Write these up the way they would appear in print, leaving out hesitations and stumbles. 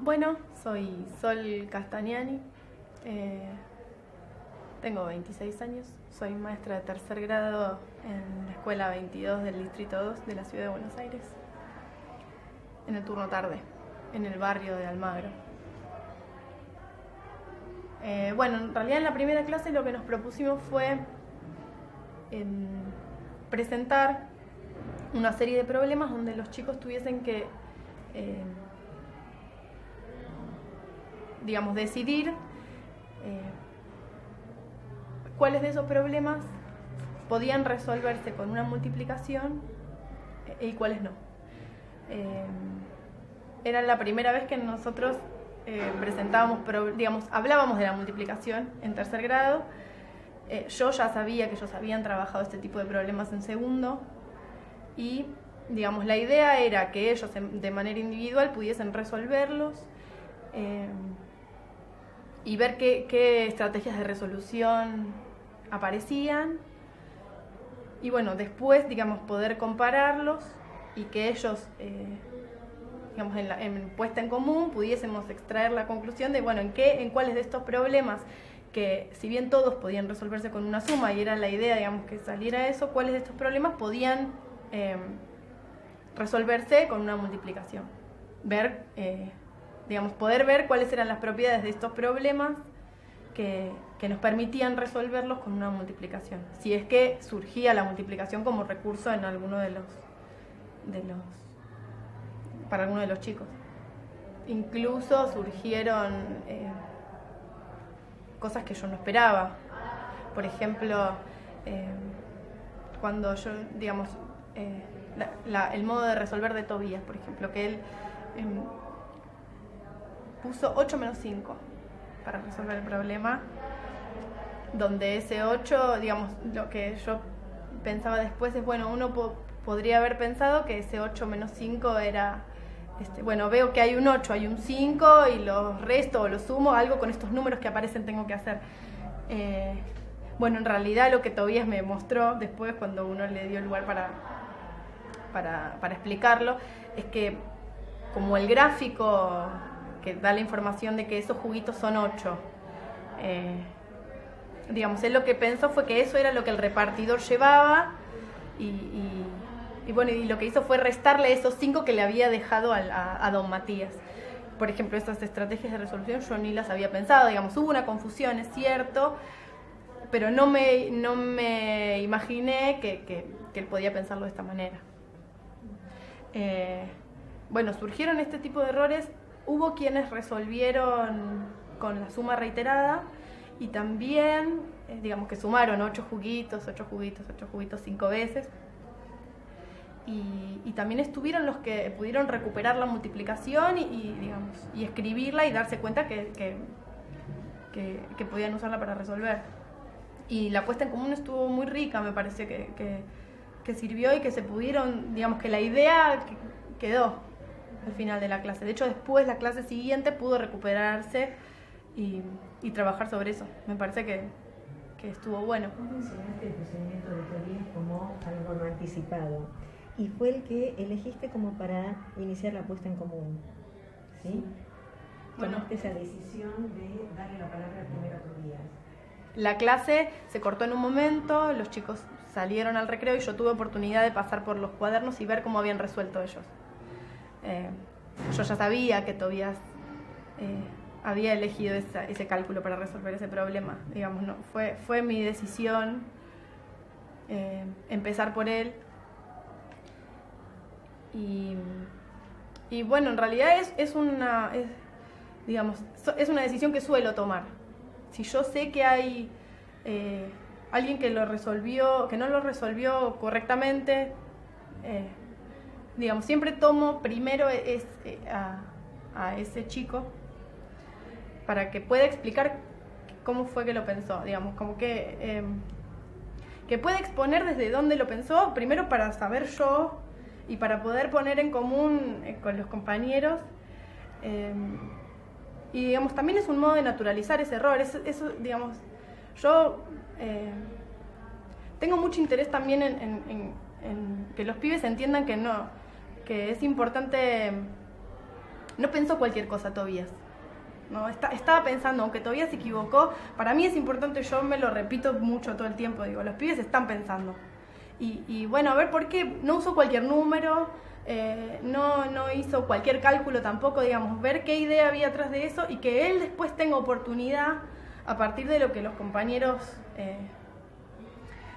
Bueno, soy Sol Castagnani, tengo 26 años, soy maestra de tercer grado en la escuela 22 del Distrito 2 de la Ciudad de Buenos Aires, en el turno tarde, en el barrio de Almagro. Bueno, en realidad en la primera clase lo que nos propusimos fue presentar una serie de problemas donde los chicos tuviesen que decidir cuáles de esos problemas podían resolverse con una multiplicación y cuáles no. Era la primera vez que nosotros hablábamos de la multiplicación en tercer grado. Yo ya sabía que ellos habían trabajado este tipo de problemas en segundo y la idea era que ellos de manera individual pudiesen resolverlos y ver qué estrategias de resolución aparecían y bueno, después poder compararlos y que ellos en puesta en común pudiésemos extraer la conclusión de en cuáles de estos problemas, que si bien todos podían resolverse con una suma y era la idea que saliera eso, cuáles de estos problemas podían resolverse con una multiplicación. Poder ver cuáles eran las propiedades de estos problemas que nos permitían resolverlos con una multiplicación, si es que surgía la multiplicación como recurso en alguno para alguno de los chicos. Incluso surgieron cosas que yo no esperaba. Por ejemplo, cuando yo, el modo de resolver de Tobías, por ejemplo, que él puso 8 menos 5 para resolver el problema, donde ese 8, lo que yo pensaba después es, uno podría haber pensado que ese 8 menos 5 era, veo que hay un 8, hay un 5 y los resto o los sumo, algo con estos números que aparecen tengo que hacer. En realidad lo que Tobías me mostró después, cuando uno le dio lugar para explicarlo, es que como el gráfico que da la información de que esos juguitos son 8, él lo que pensó fue que eso era lo que el repartidor llevaba y lo que hizo fue restarle esos 5 que le había dejado a don Matías. Por ejemplo, esas estrategias de resolución yo ni las había pensado, hubo una confusión, es cierto, pero no me imaginé que él podía pensarlo de esta manera. Surgieron este tipo de errores. Hubo quienes resolvieron con la suma reiterada y también, que sumaron 8 juguitos 5 veces. Y también estuvieron los que pudieron recuperar la multiplicación y escribirla y darse cuenta que podían usarla para resolver. Y la puesta en común estuvo muy rica, me parece que sirvió y que se pudieron, que la idea quedó al final de la clase. De hecho, después la clase siguiente pudo recuperarse y trabajar sobre eso. Me parece que estuvo bueno. Vos mencionaste el procedimiento de Tobías como algo no anticipado y fue el que elegiste como para iniciar la puesta en común, ¿sí? Tomaste esa decisión de darle la palabra primero a Tobías. La clase se cortó en un momento, los chicos salieron al recreo y yo tuve oportunidad de pasar por los cuadernos y ver cómo habían resuelto ellos. Yo ya sabía que Tobías había elegido ese cálculo para resolver ese problema. Fue mi decisión empezar por él. Y en realidad es una decisión que suelo tomar. Si yo sé que hay alguien que no lo resolvió correctamente, siempre tomo primero a ese chico para que pueda explicar cómo fue que lo pensó, que pueda exponer desde dónde lo pensó, primero para saber yo y para poder poner en común con los compañeros. Y también es un modo de naturalizar ese error. Yo tengo mucho interés también en que los pibes entiendan que es importante no pensó cualquier cosa Tobías. No, estaba pensando, aunque Tobías se equivocó, para mí es importante, yo me lo repito mucho todo el tiempo, digo, los pibes están pensando. Y bueno, a ver por qué no usó cualquier número, no hizo cualquier cálculo tampoco, digamos, ver qué idea había atrás de eso y que él después tenga oportunidad a partir de lo que los compañeros,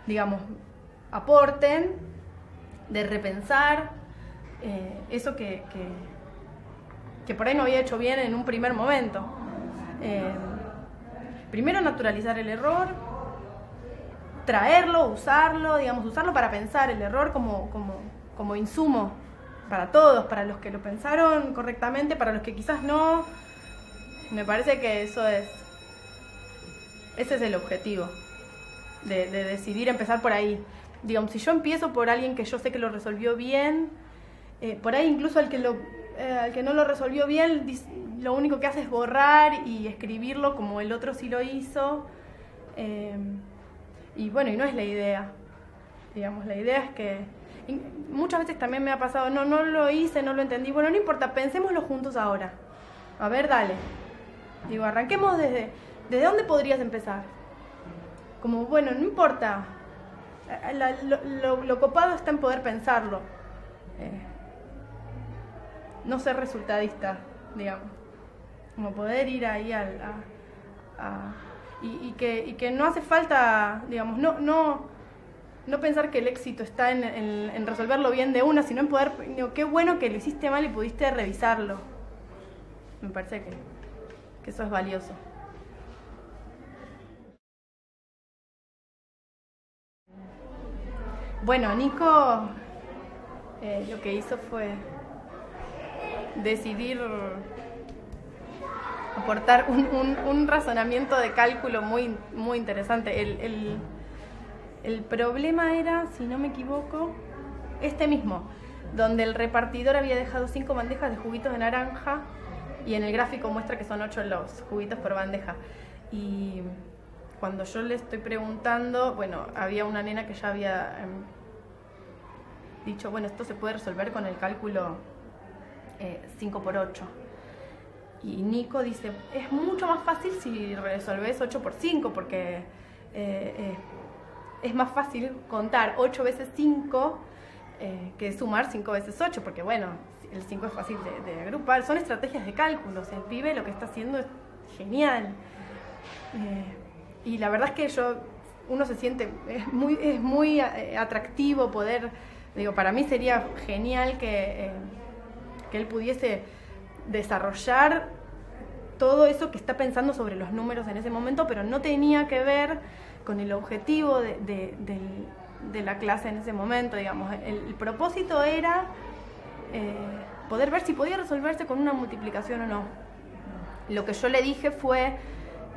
digamos, aporten, de repensar eso que por ahí no había hecho bien en un primer momento. Primero naturalizar el error, traerlo, usarlo, digamos, usarlo para pensar el error como insumo para todos, para los que lo pensaron correctamente, para los que quizás no. Me parece que ese es el objetivo, de decidir empezar por ahí. Digamos, si yo empiezo por alguien que yo sé que lo resolvió bien, por ahí incluso al que no lo resolvió bien, lo único que hace es borrar y escribirlo como el otro sí lo hizo. Y bueno, y no es la idea. Digamos, la idea es que muchas veces también me ha pasado, no lo hice, no lo entendí. Bueno, no importa, pensémoslo juntos ahora. A ver, dale. Digo, arranquemos ¿desde dónde podrías empezar? Como, bueno, no importa. Lo copado está en poder pensarlo. No ser resultadista, digamos. Como poder ir ahí y que no hace falta, digamos, no pensar que el éxito está en resolverlo bien de una, sino en poder, digo, qué bueno que lo hiciste mal y pudiste revisarlo. Me parece que eso es valioso. Bueno, Nico lo que hizo fue decidir aportar un razonamiento de cálculo muy, muy interesante. El problema era, si no me equivoco, este mismo, donde el repartidor había dejado 5 bandejas de juguitos de naranja y en el gráfico muestra que son 8 los juguitos por bandeja. Y cuando yo le estoy preguntando, bueno, había una nena que ya había dicho, bueno, esto se puede resolver con el cálculo 5×8. Y Nico dice, es mucho más fácil si resolvés 8×5, porque es más fácil contar 8 veces 5 que sumar 5 veces 8, porque bueno, el 5 es fácil de agrupar. Son estrategias de cálculo, o sea, el pibe lo que está haciendo es genial. Y la verdad es que uno se siente, es muy atractivo poder, digo, para mí sería genial que él pudiese desarrollar todo eso que está pensando sobre los números en ese momento, pero no tenía que ver con el objetivo de la clase en ese momento, digamos. El propósito era poder ver si podía resolverse con una multiplicación o no. Lo que yo le dije fue,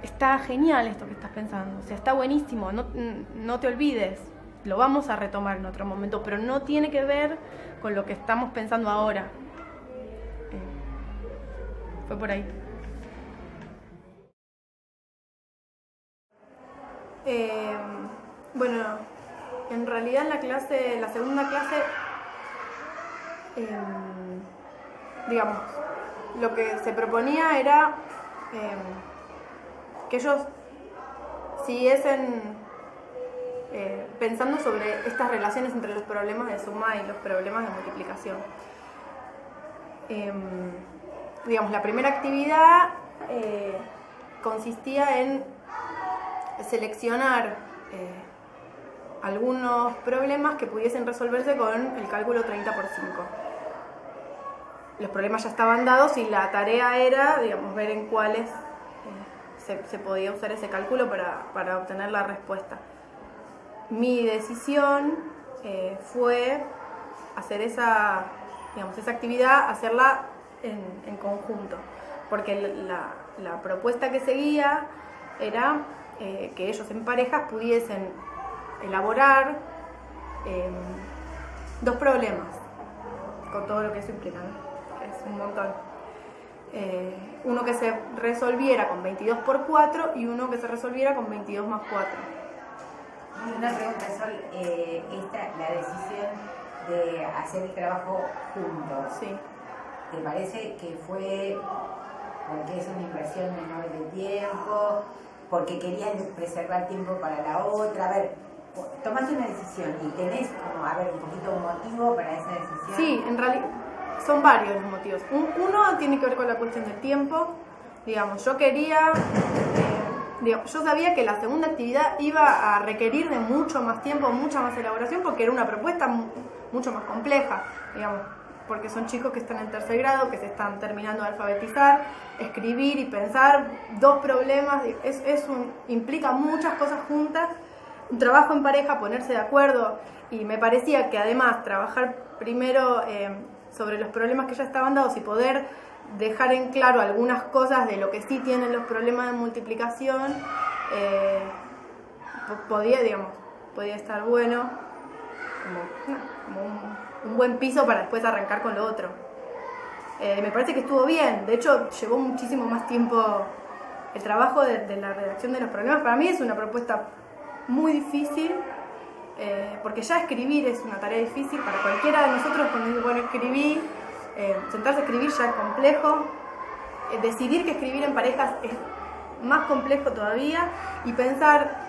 está genial esto que estás pensando, o sea, está buenísimo, no te olvides, lo vamos a retomar en otro momento, pero no tiene que ver con lo que estamos pensando ahora. Fue por ahí. Bueno, en realidad en la segunda clase, digamos, lo que se proponía era que ellos siguiesen pensando sobre estas relaciones entre los problemas de suma y los problemas de multiplicación. Digamos, la primera actividad consistía en seleccionar algunos problemas que pudiesen resolverse con el cálculo 30×5. Los problemas ya estaban dados y la tarea era, digamos, ver en cuáles se podía usar ese cálculo para obtener la respuesta. Mi decisión fue hacer esa actividad, hacerla en conjunto, porque la propuesta que seguía era que ellos en parejas pudiesen elaborar 2 problemas, con todo lo que eso implica, ¿no? Que es un montón. Uno que se resolviera con 22×4 y uno que se resolviera con 22+4. Una pregunta, Sol, la decisión de hacer el trabajo juntos. Sí. ¿te parece que fue porque es una inversión menor de tiempo, porque querías preservar tiempo para la otra? A ver, tomaste una decisión y tenés como, a ver, un poquito un motivo para esa decisión. Sí, en realidad son varios los motivos. Uno tiene que ver con la cuestión del tiempo. Digamos, yo quería, yo sabía que la segunda actividad iba a requerir de mucho más tiempo, mucha más elaboración, porque era una propuesta mucho más compleja, digamos, porque son chicos que están en tercer grado, que se están terminando de alfabetizar, escribir y pensar dos problemas, implica muchas cosas juntas, un trabajo en pareja, ponerse de acuerdo, y me parecía que además trabajar primero sobre los problemas que ya estaban dados y poder dejar en claro algunas cosas de lo que sí tienen los problemas de multiplicación, podía estar bueno, como un buen piso para después arrancar con lo otro. Me parece que estuvo bien, de hecho llevó muchísimo más tiempo el trabajo de la redacción de los problemas. Para mí es una propuesta muy difícil, porque ya escribir es una tarea difícil para cualquiera de nosotros. Cuando uno escribir, sentarse a escribir ya es complejo, decidir que escribir en parejas es más complejo todavía, y pensar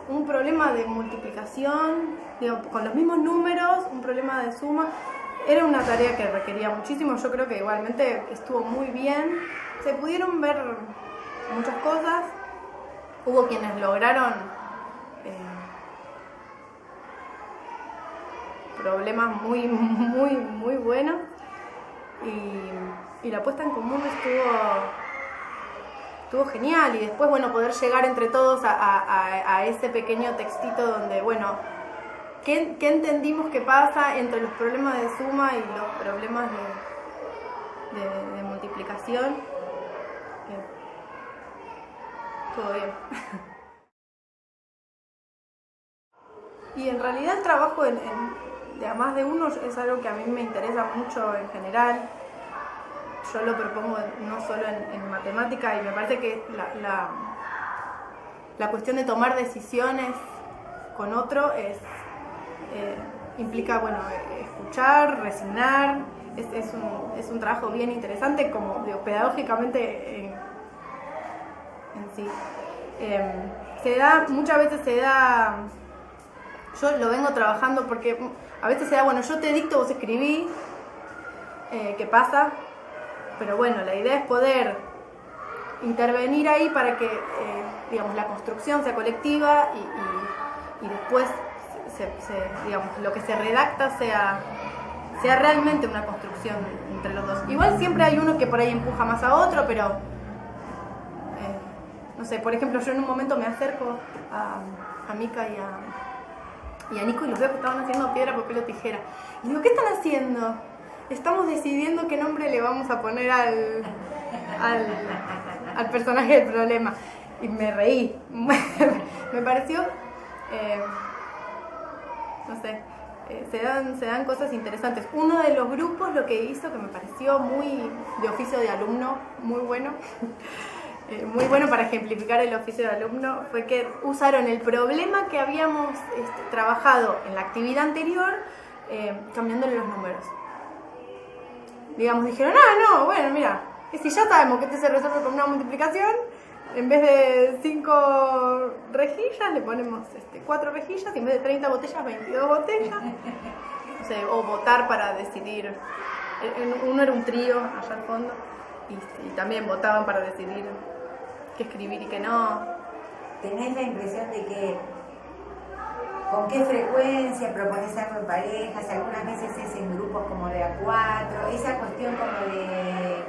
un problema de multiplicación, con los mismos números, un problema de suma, era una tarea que requería muchísimo. Yo creo que igualmente estuvo muy bien, se pudieron ver muchas cosas, hubo quienes lograron problemas muy buenos, y la puesta en común estuvo genial. Y después, bueno, poder llegar entre todos a ese pequeño textito donde, bueno, ¿qué entendimos que pasa entre los problemas de suma y los problemas de multiplicación? Todo bien. Y en realidad el trabajo de a más de uno es algo que a mí me interesa mucho en general. Yo lo propongo no solo en matemática, y me parece que la cuestión de tomar decisiones con otro implica, bueno, escuchar, resignar. Es un trabajo bien interesante, como digo, pedagógicamente en sí. Muchas veces se da, yo lo vengo trabajando porque a veces se da, bueno, yo te dicto, vos escribí, ¿qué pasa? Pero bueno, la idea es poder intervenir ahí para que, digamos, la construcción sea colectiva y después, digamos, lo que se redacta sea realmente una construcción entre los dos. Igual siempre hay uno que por ahí empuja más a otro, pero, no sé, por ejemplo, yo en un momento me acerco a Mica y a Nico, y los veo que estaban haciendo piedra, papel o tijera. Y digo, ¿qué están haciendo? Estamos decidiendo qué nombre le vamos a poner al personaje del problema. Y me reí. Me pareció, no sé, se dan cosas interesantes. Uno de los grupos lo que hizo, que me pareció muy de oficio de alumno, muy bueno, muy bueno para ejemplificar el oficio de alumno, fue que usaron el problema que habíamos trabajado en la actividad anterior, cambiándole los números. Digamos, dijeron, no, bueno, mira, si ya sabemos que este se resuelve con una multiplicación, en vez de 5 rejillas le ponemos 4 rejillas, y en vez de 30 botellas, 22 botellas. O sea, o votar para decidir. Uno era un trío allá al fondo, y también votaban para decidir qué escribir y qué no. ¿Tenés la impresión de que con qué frecuencia propones algo en parejas? Algunas veces es en grupos como de A4, esa cuestión como de...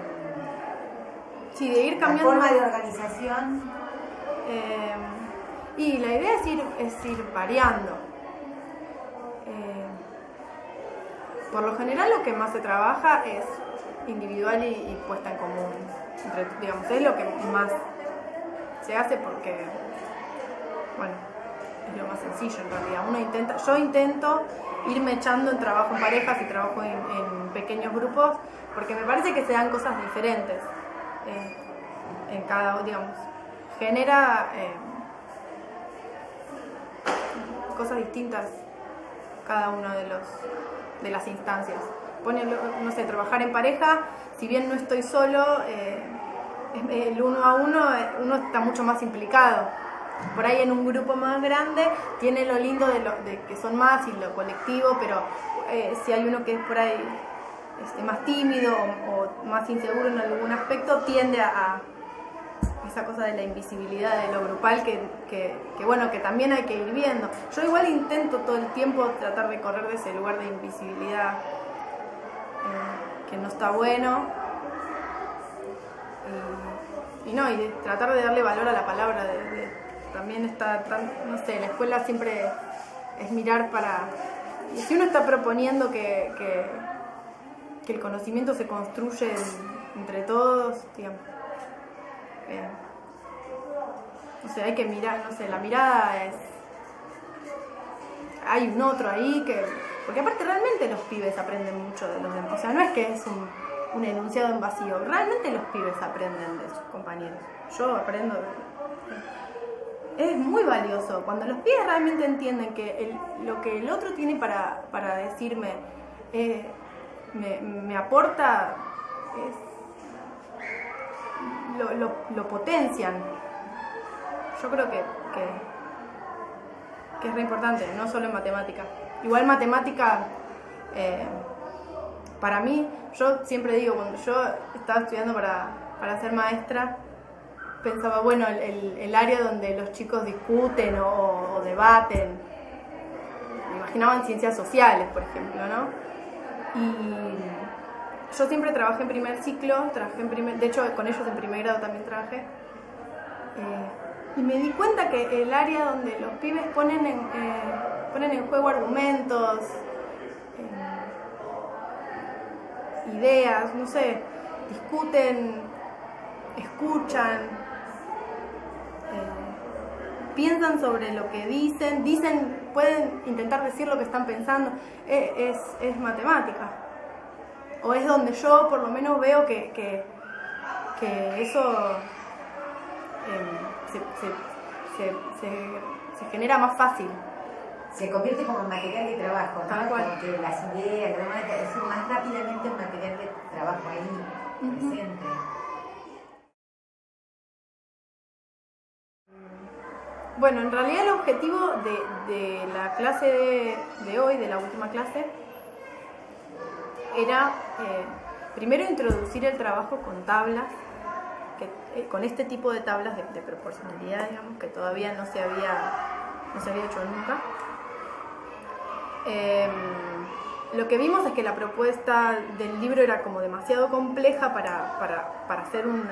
Sí, de ir cambiando. La forma de organización. Y la idea es ir variando. Por lo general lo que más se trabaja es individual y puesta en común. Digamos, es lo que más se hace porque, bueno, es lo más sencillo en realidad. Yo intento irme echando en trabajo en parejas y trabajo en pequeños grupos, porque me parece que se dan cosas diferentes en cada, digamos, genera cosas distintas cada una de las instancias. pone, no sé, trabajar en pareja, si bien no estoy solo, el uno a uno, uno está mucho más implicado. Por ahí en un grupo más grande tiene lo lindo de que son más y lo colectivo, pero si hay uno que es por ahí más tímido o más inseguro en algún aspecto, tiende a esa cosa de la invisibilidad de lo grupal que bueno, que también hay que ir viendo. Yo igual intento todo el tiempo tratar de correr de ese lugar de invisibilidad que no está bueno y de tratar de darle valor a la palabra también está tan, no sé, la escuela siempre es mirar para, y si uno está proponiendo que el conocimiento se construye entre todos, digamos, no sé, hay que mirar, no sé, la mirada es, hay un otro ahí porque aparte realmente los pibes aprenden mucho de los demás, o sea, no es que es un enunciado en vacío, realmente los pibes aprenden de sus compañeros, yo aprendo es muy valioso, cuando los pibes realmente entienden que lo que el otro tiene para decirme me aporta, lo potencian. Yo creo que es re importante, no solo en matemática. Igual matemática, para mí, yo siempre digo, cuando yo estaba estudiando para ser maestra, pensaba, bueno, el área donde los chicos discuten o debaten, me imaginaba en ciencias sociales, por ejemplo, ¿no? Y yo siempre trabajé en primer ciclo, de hecho con ellos en primer grado también trabajé, y me di cuenta que el área donde los pibes ponen en juego argumentos, ideas, no sé, discuten, escuchan, piensan sobre lo que dicen, pueden intentar decir lo que están pensando, es matemática. O es donde yo por lo menos veo que eso se genera más fácil. Se convierte como material de trabajo, ¿no? Tal cual. Como que las ideas, es más rápidamente un material de trabajo ahí, presente. Bueno, en realidad el objetivo de la clase de hoy, de la última clase, era primero introducir el trabajo con tablas, con este tipo de tablas de proporcionalidad, digamos, que todavía no se había hecho nunca. Lo que vimos es que la propuesta del libro era como demasiado compleja para hacer un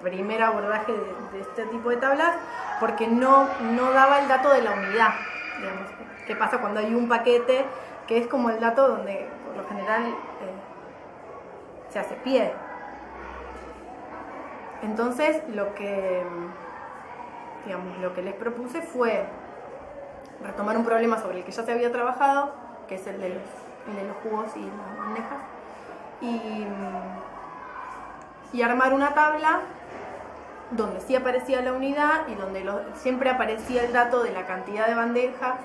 primer abordaje de este tipo de tablas, porque no daba el dato de la unidad, digamos. ¿Qué pasa cuando hay un paquete que es como el dato donde por lo general se hace pie? Entonces lo que les propuse fue retomar un problema sobre el que ya se había trabajado, que es el de los jugos y las bandejas, y armar una tabla donde sí aparecía la unidad y donde siempre aparecía el dato de la cantidad de bandejas,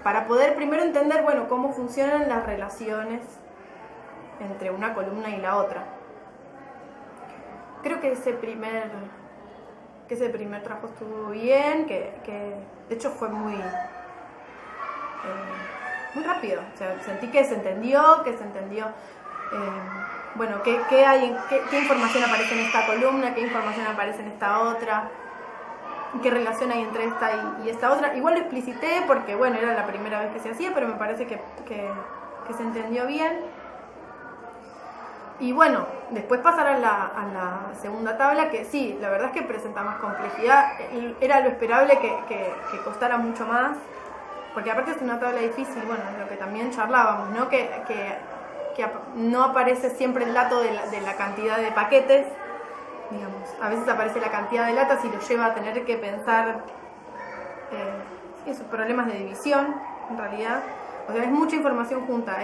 para poder primero entender, bueno, cómo funcionan las relaciones entre una columna y la otra. Creo que ese primer trabajo estuvo bien, que de hecho fue muy rápido. O sea, sentí que se entendió, bueno, qué información aparece en esta columna, qué información aparece en esta otra, qué relación hay entre esta y esta otra. Igual lo explicité porque, bueno, era la primera vez que se hacía, pero me parece que se entendió bien. Y bueno, después pasar a la segunda tabla, que sí, la verdad es que presenta más complejidad. Era lo esperable que costara mucho más, porque aparte es una tabla difícil, bueno, lo que también charlábamos, ¿no? Que no aparece siempre el dato de la cantidad de paquetes, digamos. A veces aparece la cantidad de latas y lo lleva a tener que pensar esos problemas de división, en realidad. O sea, es mucha información junta,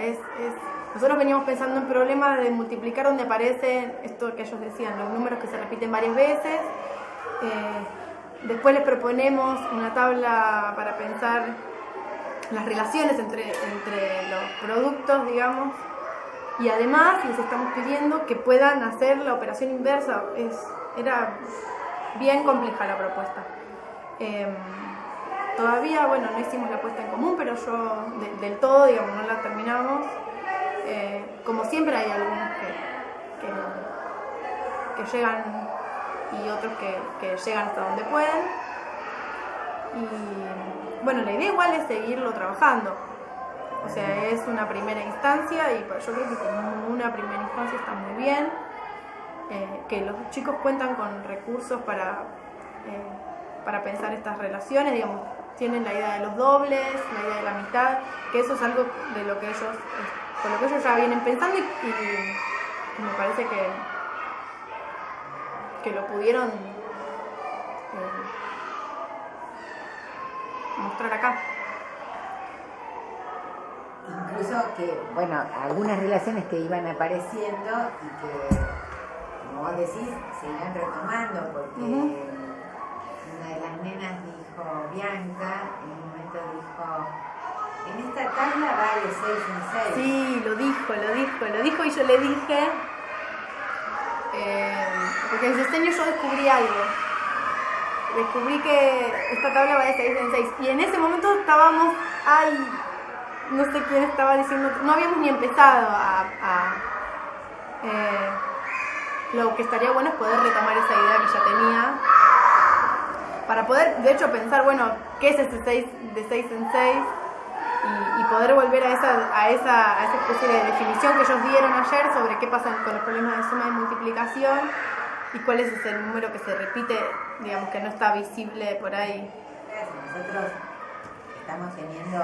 nosotros veníamos pensando en problemas de multiplicar donde aparecen, esto que ellos decían, los números que se repiten varias veces. Después les proponemos una tabla para pensar las relaciones entre los productos, digamos, y además les estamos pidiendo que puedan hacer la operación inversa. Era bien compleja la propuesta. Todavía, bueno, no hicimos la puesta en común, pero yo del todo, digamos, no la terminamos. Como siempre hay algunos que llegan y otros que llegan hasta donde pueden. Y bueno, la idea igual es seguirlo trabajando. O sea, es una primera instancia y yo creo que como una primera instancia está muy bien. Que los chicos cuentan con recursos para pensar estas relaciones, digamos, tienen la idea de los dobles, la idea de la mitad, que eso es algo de lo que ellos, con lo que ellos ya vienen pensando y me parece que lo pudieron mostrar acá. Incluso que, bueno, algunas relaciones que iban apareciendo y que, como vos decís, se iban retomando, porque una de las nenas dijo, Bianca, en un momento dijo, en esta tabla va de 6 en 6. Sí, lo dijo y yo le dije, porque en diseño yo descubrí algo. Descubrí que esta tabla va de 6 en 6 y en ese momento estábamos, no sé quién estaba diciendo, no habíamos ni empezado lo que estaría bueno es poder retomar esa idea que ya tenía para poder, de hecho, pensar, bueno, ¿qué es ese 6 de 6 en 6? Y poder volver a esa especie de definición que ellos dieron ayer sobre qué pasa con los problemas de suma y multiplicación y cuál es ese número que se repite, digamos, que no está visible por ahí. Nosotros estamos teniendo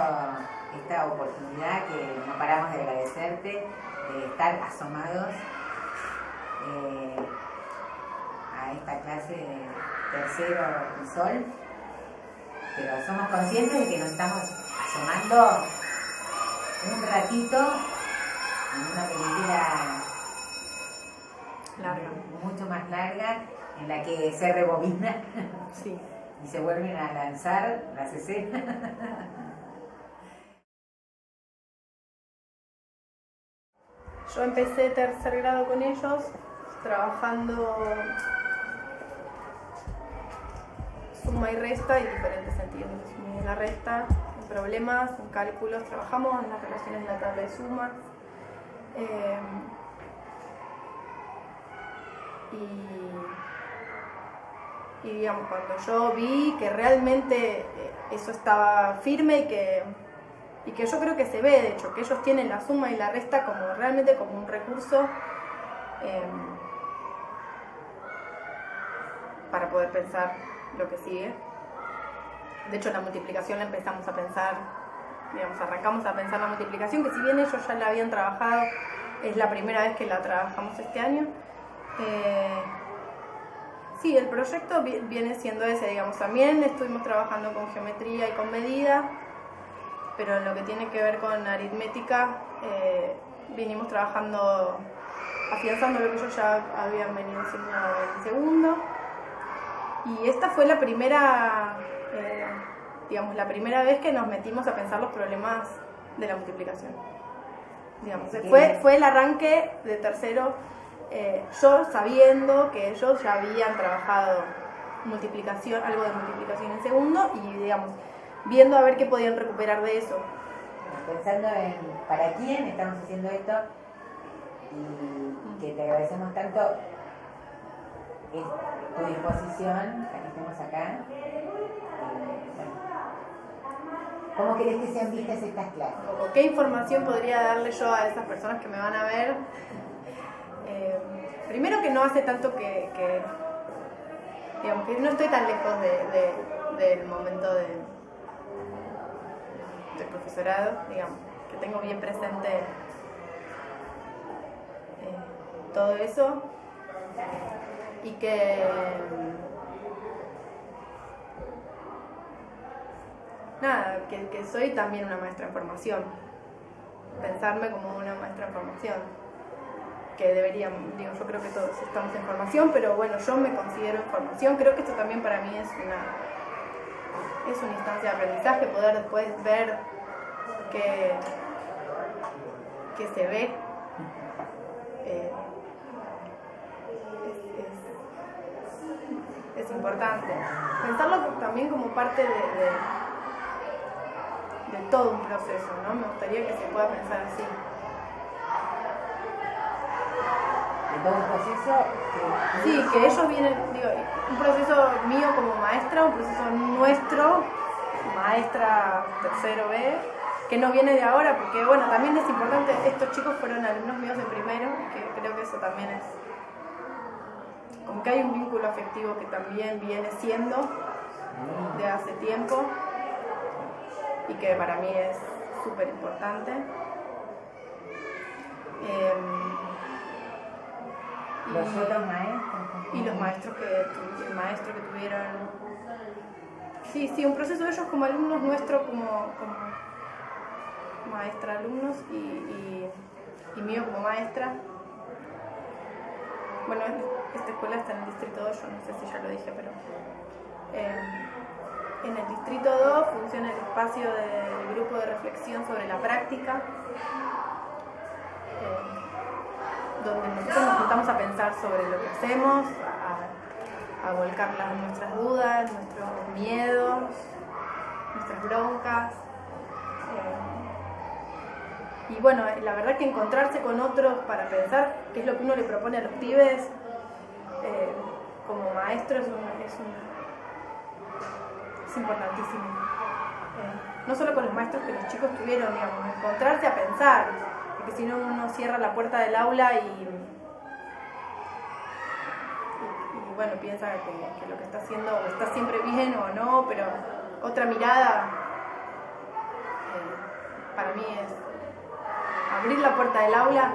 esta oportunidad que no paramos de agradecerte, de estar asomados a esta clase de tercero y sol, pero somos conscientes de que nos estamos asomando un ratito en una película larga, mucho más larga, en la que se rebobina sí. Y se vuelven a lanzar las escenas. Yo empecé tercer grado con ellos, trabajando suma y resta en diferentes sentidos. En la resta, en problemas, en cálculos, trabajamos en las relaciones de la tabla de suma. Y digamos, cuando yo vi que realmente eso estaba firme y que yo creo que se ve, de hecho, que ellos tienen la suma y la resta como realmente como un recurso para poder pensar lo que sigue. De hecho, la multiplicación la empezamos a pensar, digamos, arrancamos a pensar la multiplicación, que si bien ellos ya la habían trabajado, es la primera vez que la trabajamos este año. Sí, el proyecto viene siendo ese, digamos, también estuvimos trabajando con geometría y con medida, pero en lo que tiene que ver con aritmética, vinimos trabajando, afianzando lo que ellos ya habían venido haciendo en segundo. Y esta fue la primera, digamos, la primera vez que nos metimos a pensar los problemas de la multiplicación. Digamos, fue el arranque de tercero, yo sabiendo que ellos ya habían trabajado multiplicación, algo de multiplicación en segundo, y digamos, viendo a ver qué podían recuperar de eso. Pensando en para quién estamos haciendo esto, y que te agradecemos tanto tu disposición a que estemos acá. Bueno, ¿cómo querés que sean vistas estas clases? ¿O qué información podría darle yo a esas personas que me van a ver? Primero, que no hace tanto digamos, que no estoy tan lejos del momento del profesorado, digamos, que tengo bien presente todo eso, y que nada, que soy también una maestra en formación, pensarme como una maestra en formación, que deberíamos, digo, yo creo que todos estamos en formación, pero bueno, yo me considero en formación. Creo que esto también para mí es una instancia de aprendizaje, poder después ver que se ve. Es importante pensarlo también como parte de todo un proceso, ¿no? Me gustaría que se pueda pensar así. De todo un proceso. Sí, que ellos vienen, digo, un proceso mío como maestra, un proceso nuestro, maestra tercero B, que no viene de ahora, porque bueno, también es importante, estos chicos fueron alumnos míos de primero, que creo que eso también es, como que hay un vínculo afectivo que también viene siendo de hace tiempo y que para mí es súper importante. Los otros maestros. Y los maestros el maestro que tuvieron. Sí, un proceso de ellos como alumnos nuestros, como maestra alumnos y mío como maestra. Bueno, esta escuela está en el distrito 2, yo no sé si ya lo dije, pero en el distrito 2 funciona el espacio del grupo de reflexión sobre la práctica, donde nosotros nos juntamos a pensar sobre lo que hacemos, a volcar nuestras dudas, nuestros miedos, nuestras broncas. Y bueno, la verdad que encontrarse con otros para pensar qué es lo que uno le propone a los pibes como maestro es importantísimo. No solo con los maestros que los chicos tuvieron, digamos, encontrarse a pensar, porque si no uno cierra la puerta del aula y bueno, piensa que lo que está haciendo está siempre bien o no, pero otra mirada para mí es abrir la puerta del aula,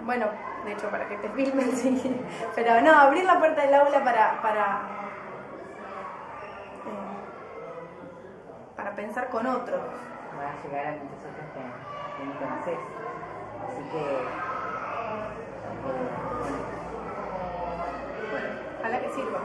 bueno, de hecho para que te filmen, sí, pero no, abrir la puerta del aula para pensar con otros. Va a llegar a muchos otros que ni conoces, así que Bueno, ojalá que sirva.